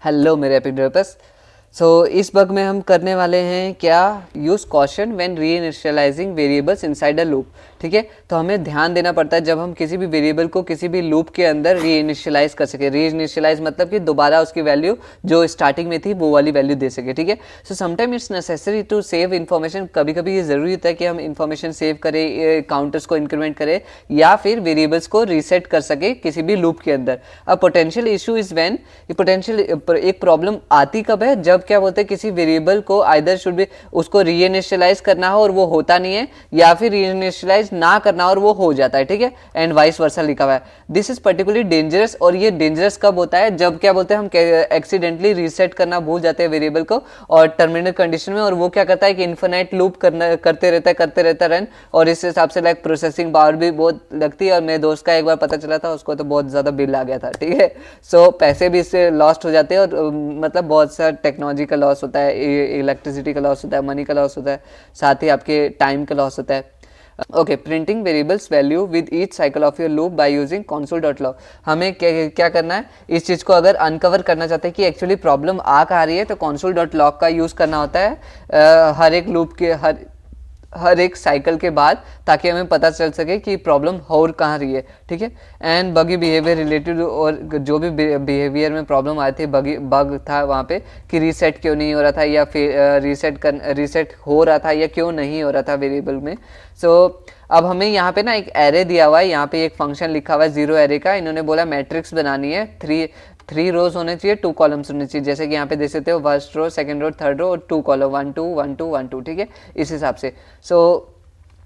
Hello मेरे epic developers. इस bug में हम करने वाले हैं क्या, use caution when reinitialising variables inside a loop. ठीक है, तो हमें ध्यान देना पड़ता है जब हम किसी भी वेरिएबल को किसी भी लूप के अंदर रीइनिशियलाइज कर सके। रीइनिशियलाइज मतलब कि दोबारा उसकी वैल्यू जो स्टार्टिंग में थी वो वाली वैल्यू दे सके। ठीक है, so sometime it's necessary to save information. कभी कभी ये ज़रूरी होता है कि हम इन्फॉर्मेशन सेव करें, काउंटर्स को इंक्रीमेंट करें या फिर वेरिएबल्स को रीसेट कर सके किसी भी लूप के अंदर। अब potential issue is when, potential एक प्रॉब्लम आती कब है, जब क्या बोलते हैं किसी वेरिएबल को आइदर शुड बी उसको रीइनिशियलाइज करना हो और वो होता नहीं है, या फिर रीइनिशियलाइज ना करना और वो हो जाता है। ठीक है, एंड वाइस वर्सा लिखा हुआ है। This is particularly dangerous. और ये डेंजरस कब होता है, जब क्या बोलते हैं हम एक्सीडेंटली रीसेट करना भूल जाते हैं वेरिएबल को और टर्मिनल कंडीशन में, और वो क्या करता है कि इन्फिनाइट लूप करते रहता है रन, और इस हिसाब से लाइक प्रोसेसिंग पावर भी बहुत लगती है। और मेरे दोस्त का एक बार पता चला था, उसको तो बहुत ज़्यादा बिल आ गया था। ठीक है, सो पैसे भी इससे लॉस्ट हो जाते हैं, और मतलब बहुत सा टेक्नोलॉजी का लॉस होता है, इलेक्ट्रिसिटी का लॉस होता है, मनी का लॉस होता है, साथ ही आपके टाइम का लॉस होता है। Okay, printing variables value with each cycle of your loop by using console.log। हमें क्या करना है, इस चीज़ को अगर अनकवर करना चाहते हैं कि एक्चुअली प्रॉब्लम आ कहाँ रही है, तो console.log का यूज़ करना होता है हर एक लूप के हर एक साइकिल के बाद, ताकि हमें पता चल सके कि प्रॉब्लम हो कहाँ रही है। ठीक है, एंड बगी बिहेवियर रिलेटेड, और जो भी बिहेवियर में प्रॉब्लम आई थी, बग था वहाँ पे कि रीसेट क्यों नहीं हो रहा था, या फिर रीसेट हो रहा था या क्यों नहीं हो रहा था वेरिएबल में। अब हमें यहाँ पे ना एक एरे दिया हुआ है, यहाँ पे एक फंक्शन लिखा हुआ है 0 एरे का। इन्होंने बोला मैट्रिक्स बनानी है, थ्री रोज होने चाहिए, 2 कॉलम्स होने चाहिए, जैसे कि यहाँ पे देख सकते हो, first row, second row, third row, और 2 कॉलम, 1 2 1 2 1 2। ठीक है, इस हिसाब से।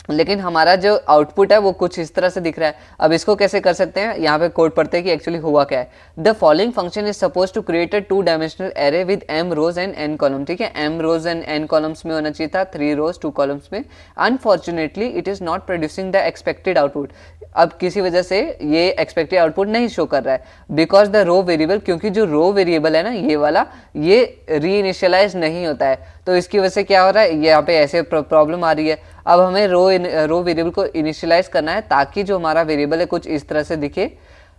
लेकिन हमारा जो आउटपुट है वो कुछ इस तरह से दिख रहा है। अब इसको कैसे कर सकते हैं, यहाँ पे कोड पढ़ते हैं कि एक्चुअली हुआ क्या है। The following function is suppose to create a 2 dimensional array with m rows and n column. ठीक है, m rows and n columns में होना चाहिए था, 3 रोज 2 कॉलम्स में। Unfortunately it is not producing the expected output. अब किसी वजह से ये एक्सपेक्टेड आउटपुट नहीं शो कर रहा है, बिकॉज द रो वेरिएबल, क्योंकि जो रो वेरिएबल है ना ये वाला, ये रीइनिशियलाइज नहीं होता है। तो इसकी वजह से क्या हो रहा है, यहाँ पे ऐसे प्रॉब्लम आ रही है। अब हमें रो वेरिएबल को इनिशियलाइज करना है ताकि जो हमारा वेरिएबल है कुछ इस तरह से दिखे।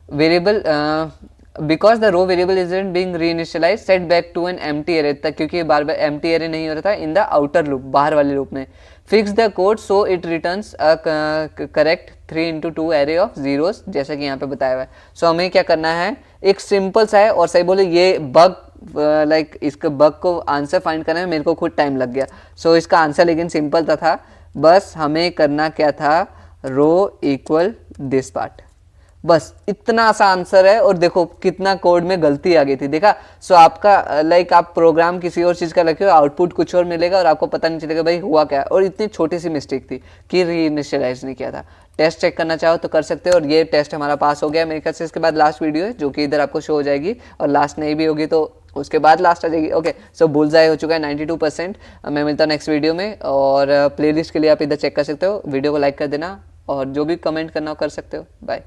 Variable because the row variable isn't being reinitialise, set back to an empty array तक, क्योंकि बार बार एम्प्टी एरे नहीं हो रहा था इन द आउटर लूप, बाहर वाले लूप में। Fix the code so it returns a correct 3 × 2 array of zeros, जैसा कि यहाँ पे बताया हुआ है। हमें क्या करना है, एक सिंपल सा है, और सही बोले ये बग लाइक इसके बग को आंसर फाइंड करने में मेरे को खुद टाइम लग गया। इसका आंसर लेकिन सिंपल था, बस हमें करना क्या था, रो इक्वल दिस पार्ट, बस इतना सा आंसर है। और देखो कितना कोड में गलती आ गई थी, देखा। आपका लाइक आप प्रोग्राम किसी और चीज़ का रखे हो, आउटपुट कुछ और मिलेगा और आपको पता नहीं चलेगा भाई हुआ क्या, और इतनी छोटी सी मिस्टेक थी कि रीइनिशियलाइज नहीं किया था। टेस्ट चेक करना चाहो तो कर सकते हो, और ये टेस्ट हमारा पास हो गया मेरे ख्याल से। इसके बाद लास्ट वीडियो है जो कि इधर आपको शो हो जाएगी, और लास्ट नहीं भी होगी तो उसके बाद लास्ट आ जाएगी। ओके, बुलजाई हो चुका है 92%। मैं मिलता हूँ नेक्स्ट वीडियो में, और प्लेलिस्ट के लिए आप इधर चेक कर सकते हो। वीडियो को लाइक कर देना, और जो भी कमेंट करना हो कर सकते हो। बाय।